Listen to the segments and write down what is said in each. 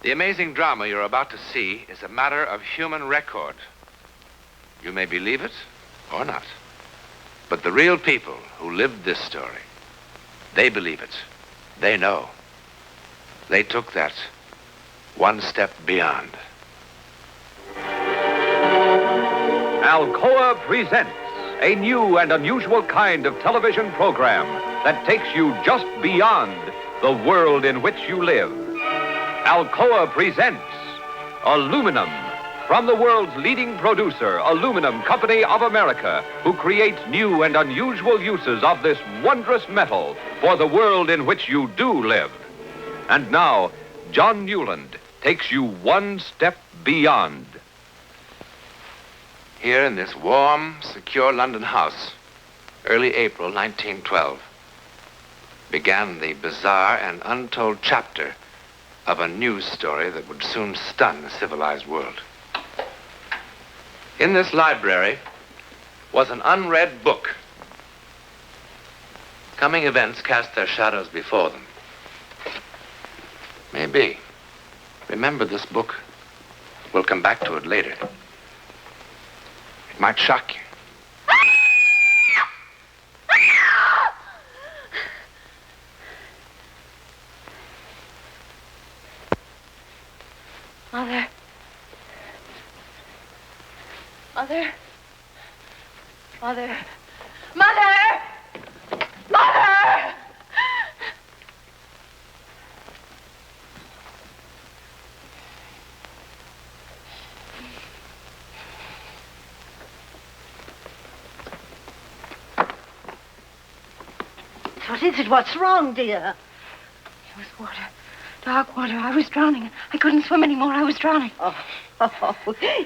The amazing drama you're about to see is a matter of human record. You may believe it or not. But the real people who lived this story, they believe it. They know. They took that one step beyond. Alcoa presents a new and unusual kind of television program that takes you just beyond the world in which you live. Alcoa presents Aluminum, from the world's leading producer, Aluminum Company of America, who creates new and unusual uses of this wondrous metal for the world in which you do live. And now, John Newland takes you one step beyond. Here in this warm, secure London house, early April 1912, began the bizarre and untold chapter of a news story that would soon stun the civilized world. In this library was an unread book. Coming events cast their shadows before them. Maybe. Remember this book. We'll come back to it later. It might shock you. Mother. Mother. Mother. Mother! Mother! What is it? What's wrong, dear? It was water. Dark water. I was drowning. I couldn't swim anymore. I was drowning. Oh,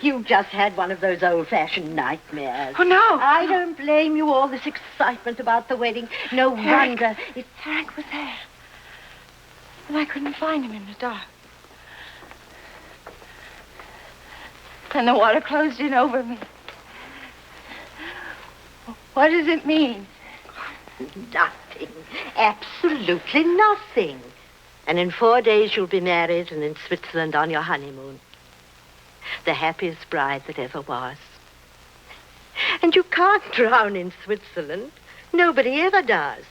you've just had one of those old-fashioned nightmares. Oh, no. I don't blame you. All this excitement about the wedding. No wonder. Eric was there. And I couldn't find him in the dark. And the water closed in over me. What does it mean? Nothing. Absolutely nothing. And in 4 days you'll be married and in Switzerland on your honeymoon. The happiest bride that ever was. And you can't drown in Switzerland. Nobody ever does.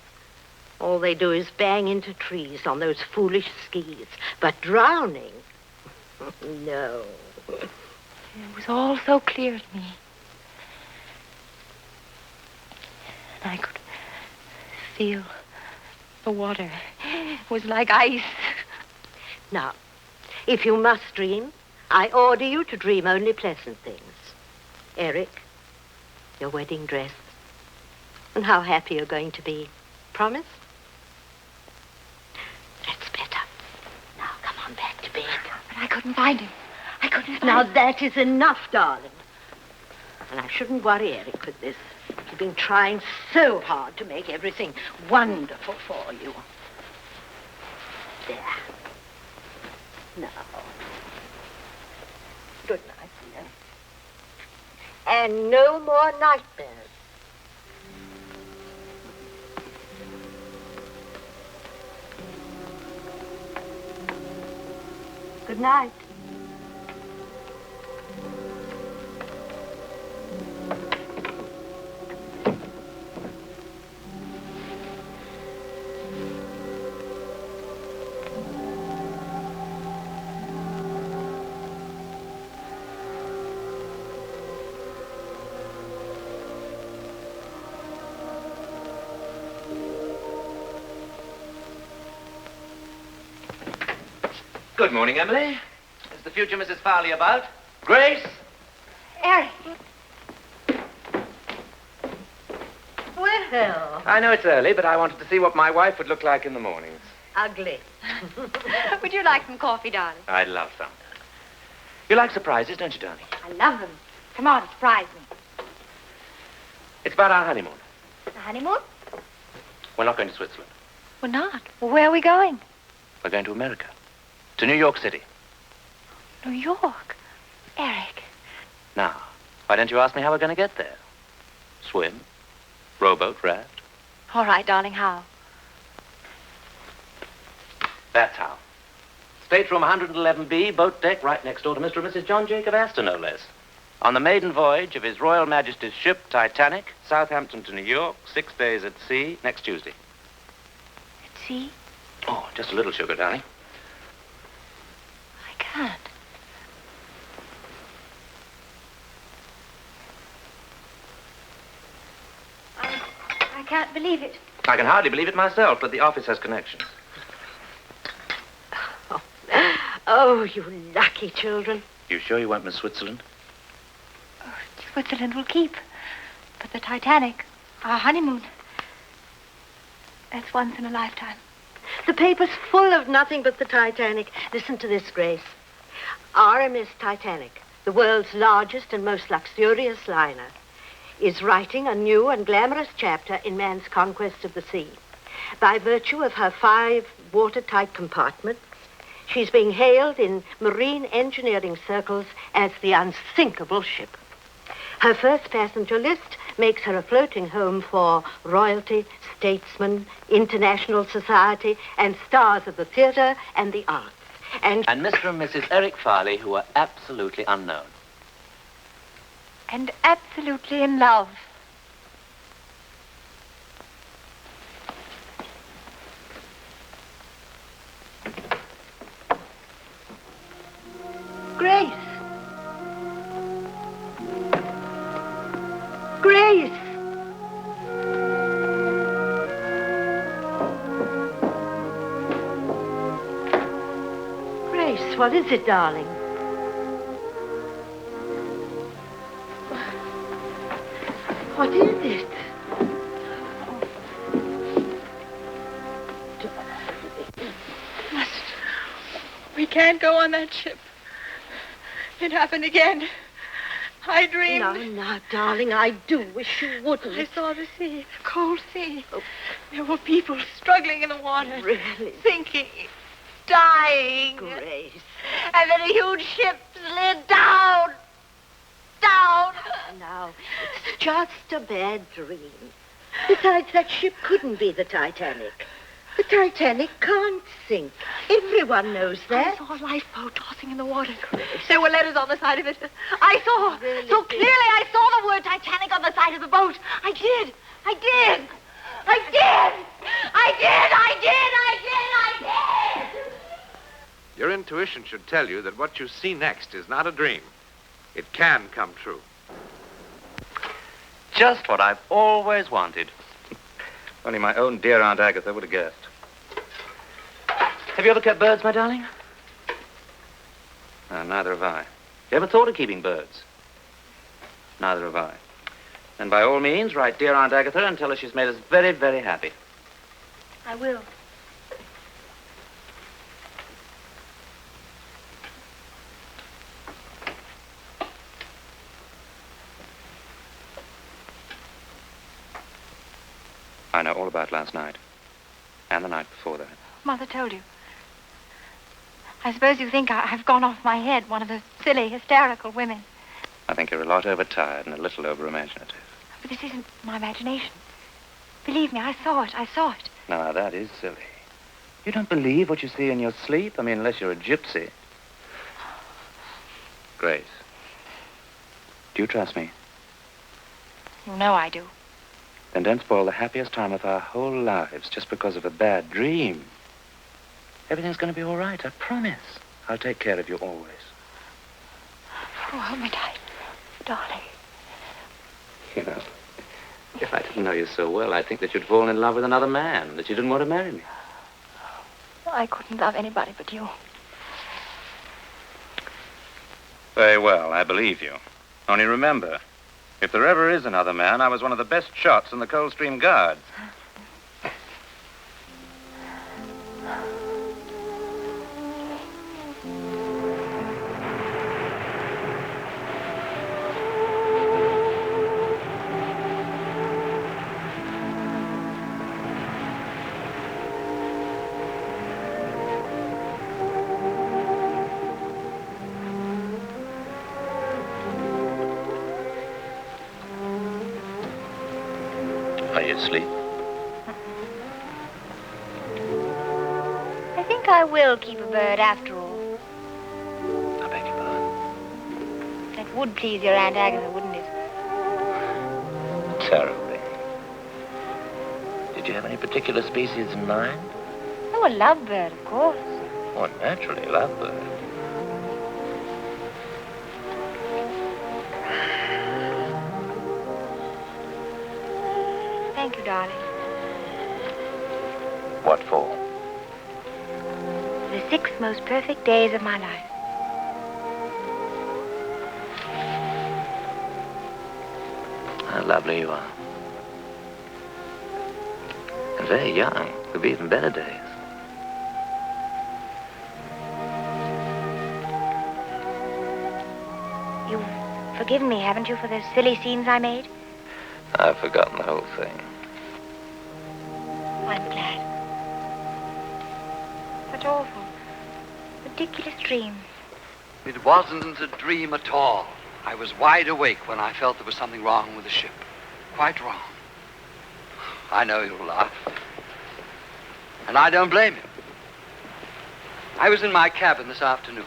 All they do is bang into trees on those foolish skis. But drowning? No. It was all so clear to me. And I could feel the water. It was like ice. Now, if you must dream, I order you to dream only pleasant things. Eric, your wedding dress, and how happy you're going to be. Promise? That's better. Now, come on back to bed. But I couldn't find him. I couldn't find Now, him. that is enough, darling. And I shouldn't worry Eric with this. He's been trying so hard to make everything wonderful for you. There. Now. Good night, dear. And no more nightmares. Good night. Good morning, Emily. Is the future Mrs. Farley about? Grace? Eric. Well, I know it's early, but I wanted to see what my wife would look like in the mornings. ugly. Would you like some coffee, darling? I'd love some. You like surprises, don't you, darling? I love them. Come on, surprise me. It's about our honeymoon. The honeymoon? We're not going to Switzerland. We're not. Well, where are we going? We're going to America. To New York City. New York. Eric. Now, why don't you ask me how we're going to get there? Swim? Rowboat? Raft? All right, darling, how? That's how. Stateroom 111B, boat deck, right next door to Mr. and Mrs. John Jacob Astor, no less. On the maiden voyage of His Royal Majesty's ship, Titanic, Southampton to New York, 6 days at sea, next Tuesday. At sea? Oh, just a little sugar, darling. I can't. I can't believe it. I can hardly believe it myself, but the office has connections. Oh, you lucky children. You sure you won't miss Switzerland? Oh, Switzerland will keep. But the Titanic, our honeymoon, that's once in a lifetime. The paper's full of nothing but the Titanic. Listen to this, Grace. RMS Titanic, the world's largest and most luxurious liner, is writing a new and glamorous chapter in man's conquest of the sea. By virtue of her 5 watertight compartments, she's being hailed in marine engineering circles as the unsinkable ship. Her first passenger list makes her a floating home for royalty, statesmen, international society, and stars of the theater and the arts. And Mr. and Mrs. Eric Farley, who are absolutely unknown. And absolutely in love. Grace! Grace! Grace, what is it, darling? What is it? We can't go on that ship. It happened again. I dreamed. No, darling, I do wish you wouldn't. I saw the sea, the cold sea. Oh. There were people struggling in the water. Really? Sinking, dying. Grace. And then a huge ship slid down. Down. Now, it's just a bad dream. Besides, that ship couldn't be the Titanic. The Titanic can't sink. Everyone knows that. I saw a lifeboat tossing in the water. There were letters on the side of it. I saw. Really? So clearly I saw the word Titanic on the side of the boat. I did. Your intuition should tell you that what you see next is not a dream. It can come true. Just what I've always wanted. Only my own dear Aunt Agatha would have guessed. Have you ever kept birds, my darling? No, neither have I. You ever thought of keeping birds? Neither have I. And by all means, write dear Aunt Agatha and tell her she's made us very, very happy. I will. I know all about last night. And the night before that. Mother told you. I suppose you think I've gone off my head, one of the silly, hysterical women. I think you're a lot overtired and a little over-imaginative. But this isn't my imagination. Believe me, I saw it. Now, that is silly. You don't believe what you see in your sleep? I mean, unless you're a gypsy. Grace, do you trust me? You know I do. Then don't spoil the happiest time of our whole lives just because of a bad dream. Everything's going to be all right, I promise. I'll take care of you always. Oh, hold me tight, darling. You know, if I didn't know you so well, I'd think that you'd fallen in love with another man, that you didn't want to marry me. I couldn't love anybody but you. Very well, I believe you. Only remember, if there ever is another man, I was one of the best shots in the Coldstream Guards. Are you asleep? I think I will keep a bird after all. It would please your Aunt Agatha, wouldn't it? Terribly. Did you have any particular species in mind? Oh, a lovebird, of course. Oh, naturally, lovebird. Thank you, darling. What for? The 6 most perfect days of my life. How lovely you are. And very young. Could be even better days. You've forgiven me, haven't you, for those silly scenes I made? I've forgotten the whole thing. I'm glad. Such awful, ridiculous dreams. It wasn't a dream at all. I was wide awake when I felt there was something wrong with the ship. Quite wrong. I know you'll laugh. And I don't blame you. I was in my cabin this afternoon.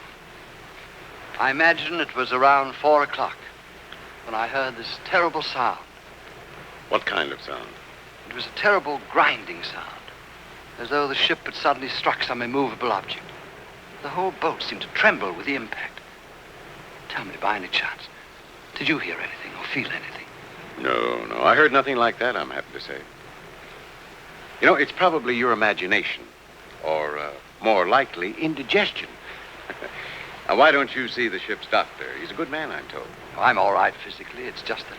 I imagine it was around 4 o'clock when I heard this terrible sound. What kind of sound? It was a terrible grinding sound, as though the ship had suddenly struck some immovable object. The whole boat seemed to tremble with the impact. Tell me, by any chance, did you hear anything or feel anything? No. I heard nothing like that, I'm happy to say. You know, it's probably your imagination, or more likely, indigestion. Now, why don't you see the ship's doctor? He's a good man, I'm told. I'm all right physically. It's just that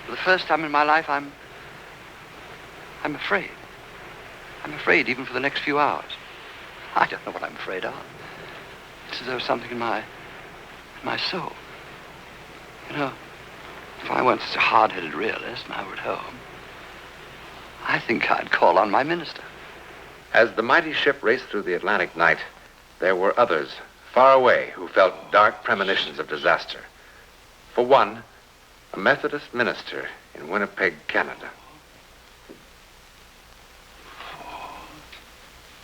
for the first time in my life, I'm afraid. I'm afraid even for the next few hours. I don't know what I'm afraid of. It's as though something in my soul. You know, if I weren't such a hard-headed realist and I were at home, I think I'd call on my minister. As the mighty ship raced through the Atlantic night, there were others far away who felt dark premonitions of disaster. For one, a Methodist minister in Winnipeg, Canada. 4,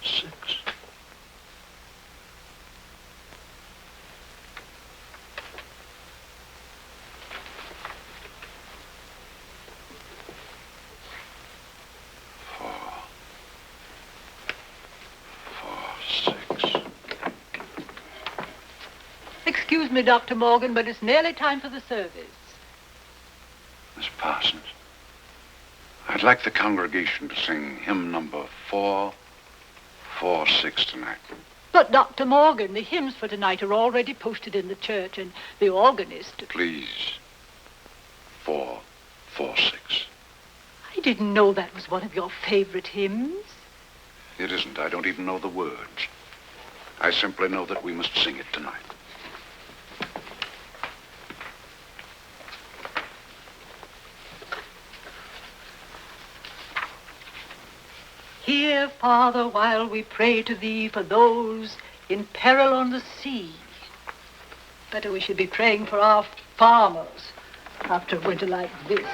6. Excuse me, Dr. Morgan, but it's nearly time for the service. Miss Parsons, I'd like the congregation to sing hymn number 446 tonight. But, Dr. Morgan, the hymns for tonight are already posted in the church, and the organist... Please, 446. I didn't know that was one of your favorite hymns. It isn't. I don't even know the words. I simply know that we must sing it tonight. Hear, Father, while we pray to thee for those in peril on the sea. Better we should be praying for our farmers after a winter like this.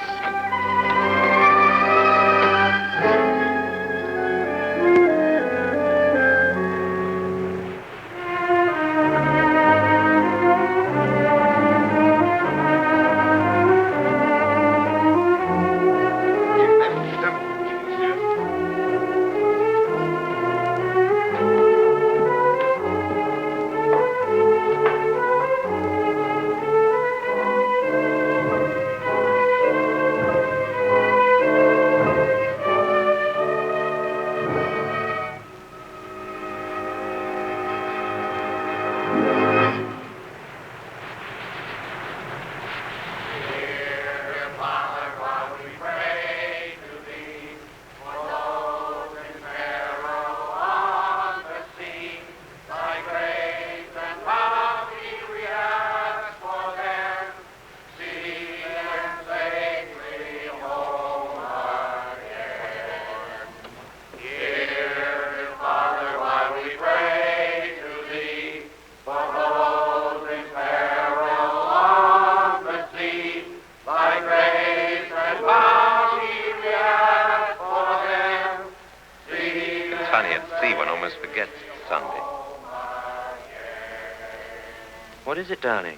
What is it, darling?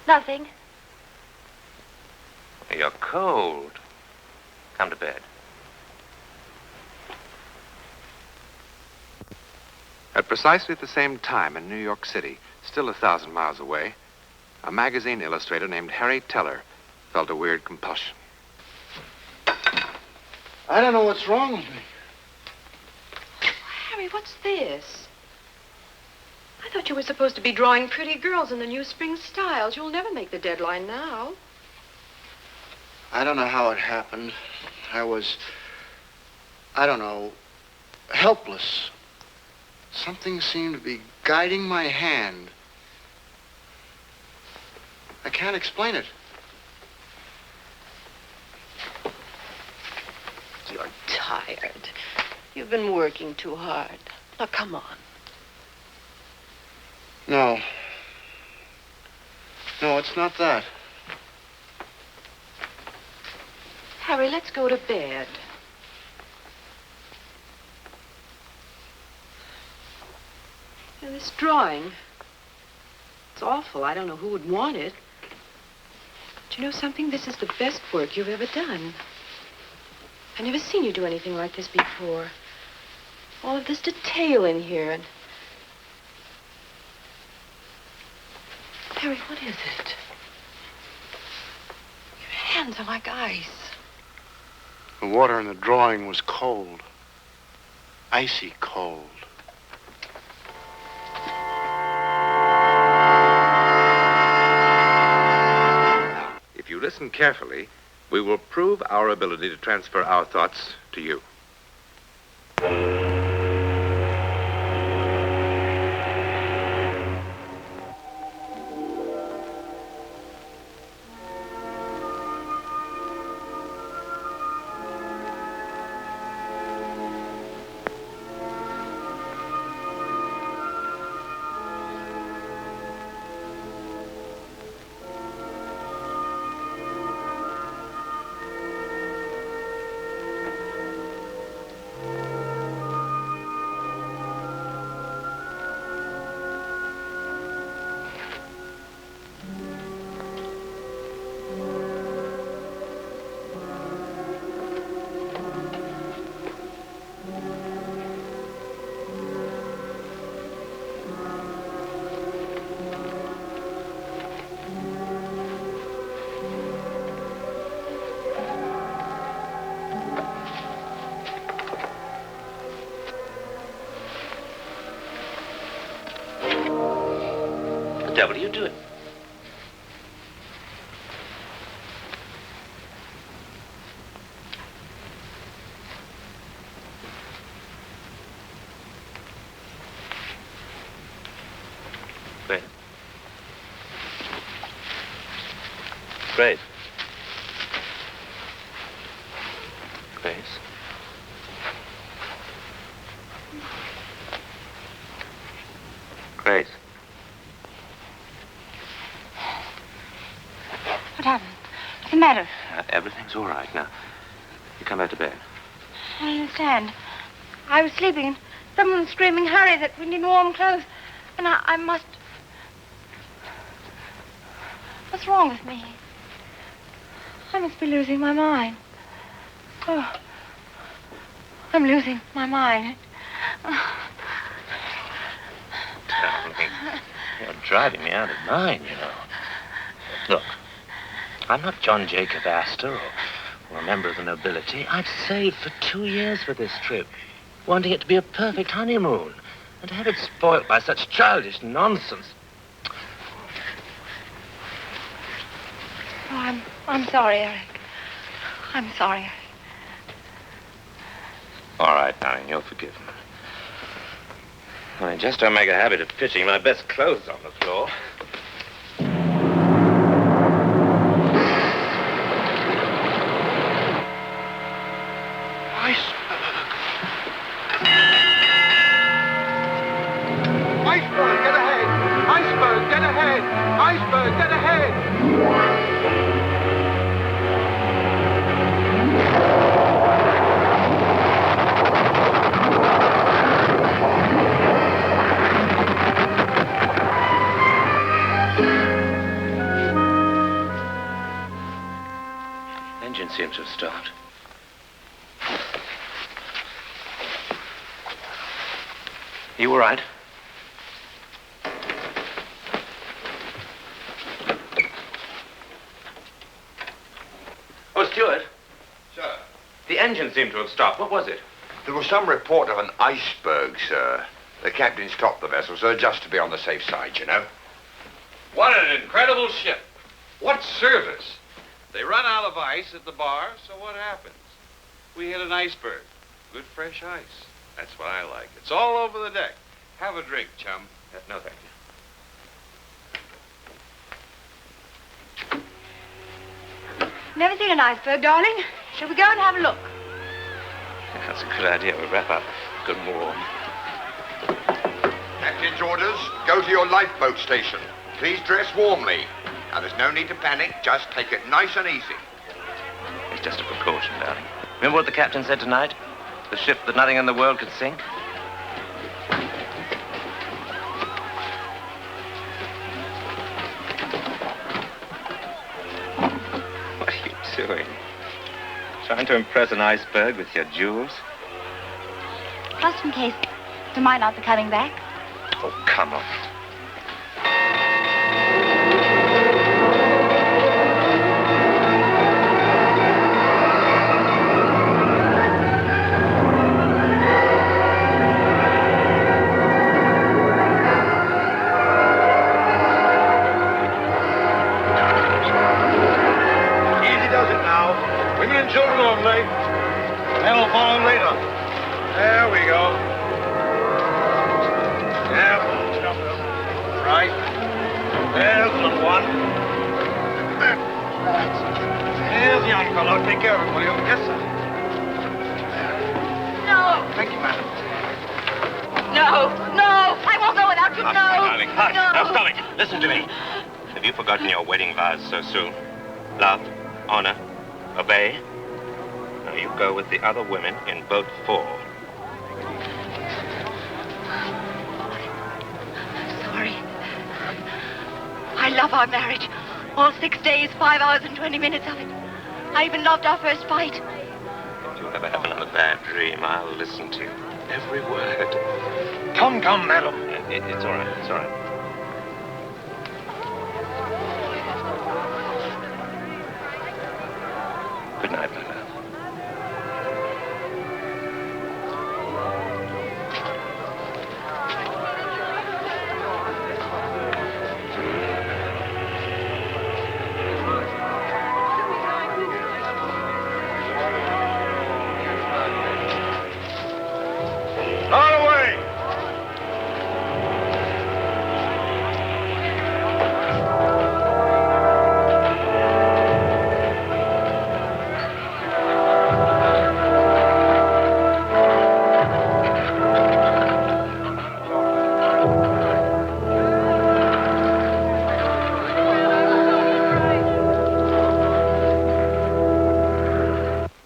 Nothing. You're cold. Come to bed. At precisely the same time in New York City, still 1,000 miles away, a magazine illustrator named Harry Teller felt a weird compulsion. I don't know what's wrong with me. Harry, what's this? I thought you were supposed to be drawing pretty girls in the new spring styles. You'll never make the deadline now. I don't know how it happened. I don't know, helpless. Something seemed to be guiding my hand. I can't explain it. You're tired. You've been working too hard. Now, come on. No. No, it's not that. Harry, let's go to bed. Now, this drawing, it's awful. I don't know who would want it. But you know something? This is the best work you've ever done. I've never seen you do anything like this before. All of this detail in here. And Harry, what is it? Your hands are like ice. The water in the drawing was cold. Icy cold. If you listen carefully, we will prove our ability to transfer our thoughts to you. What the devil are you doing? Grace. Grace. Grace. Grace. What happened? What's the matter? Everything's all right now. You come back to bed. I don't understand. I was sleeping and someone was screaming, hurry, that we need warm clothes. And I must... What's wrong with me? I must be losing my mind. Oh, I'm losing my mind. Darling, you're driving me out of mind, you know. Look, I'm not John Jacob Astor or a member of the nobility. I've saved for 2 years for this trip, wanting it to be a perfect honeymoon. And to have it spoilt by such childish nonsense. Oh, I'm sorry, Eric. I'm sorry. All right, darling, you're forgiven. I just don't make a habit of pitching my best clothes on the floor. Iceberg, get ahead! Iceberg, get ahead! Iceberg, get ahead! to start. You all right? Oh, Stuart. Sir? The engine seemed to have stopped. What was it? There was some report of an iceberg, sir. The captain stopped the vessel, sir, just to be on the safe side, you know. What an incredible ship. What service. They run out of ice at the bar, so what happens? We hit an iceberg. Good fresh ice. That's what I like. It's all over the deck. Have a drink, chum. No, thank you. Never seen an iceberg, darling. Shall we go and have a look? That's a good idea. We'll wrap up good and warm. Captain's orders, go to your lifeboat station. Please dress warmly. Now, there's no need to panic. Just take it nice and easy. It's just a precaution, darling. Remember what the captain said tonight? The ship that nothing in the world could sink? What are you doing? Trying to impress an iceberg with your jewels? Just in case they might not be coming back. Oh, come on. Easy does it now. Women and children only. Men will follow later. There we go. Yeah, stop them. Right. There's the little one. There's the young fellow. Take care of him, will you? Yes, sir. No, Thank you, madam. no, no. I won't go without you. Hush, No. my darling, hush. No. Now, stop it. Listen to me. Have you forgotten your wedding vows so soon? Love, honor, obey. Now you go with the other women in boat 4. Sorry. I love our marriage. All 6 days, 5 hours, and 20 minutes of it. I even loved our first fight. Don't you ever have another bad dream, I'll listen to every word. Come, madam. It's all right, it's all right. Good night, my love. On away.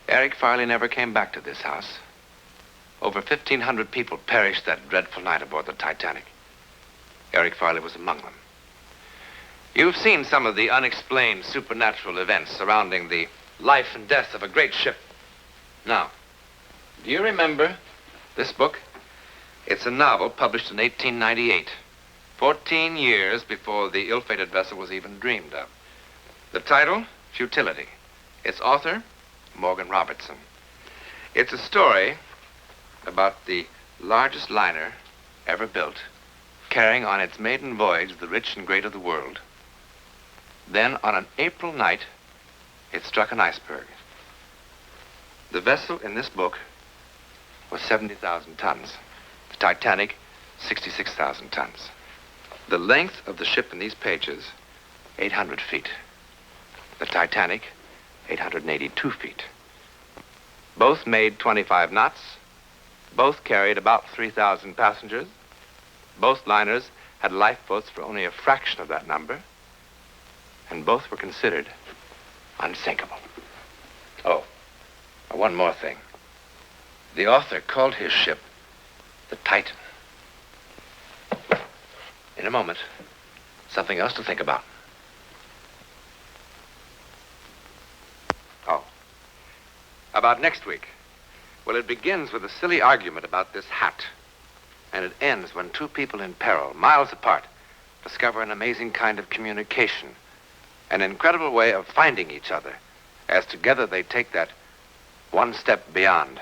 Eric Farley never came back to this house. Over 1,500 people perished that dreadful night aboard the Titanic. Eric Farley was among them. You've seen some of the unexplained supernatural events surrounding the life and death of a great ship. Now, do you remember this book? It's a novel published in 1898, 14 years before the ill-fated vessel was even dreamed of. The title, Futility. Its author, Morgan Robertson. It's a story about the largest liner ever built, carrying on its maiden voyage the rich and great of the world. Then, on an April night, it struck an iceberg. The vessel in this book was 70,000 tons. The Titanic, 66,000 tons. The length of the ship in these pages, 800 feet. The Titanic, 882 feet. Both made 25 knots. Both carried about 3,000 passengers. Both liners had lifeboats for only a fraction of that number. And both were considered unsinkable. Oh, one more thing. The author called his ship the Titan. In a moment, something else to think about. Oh, About next week. Well, it begins with a silly argument about this hat. And it ends when two people in peril, miles apart, discover an amazing kind of communication. An incredible way of finding each other, as together they take that one step beyond.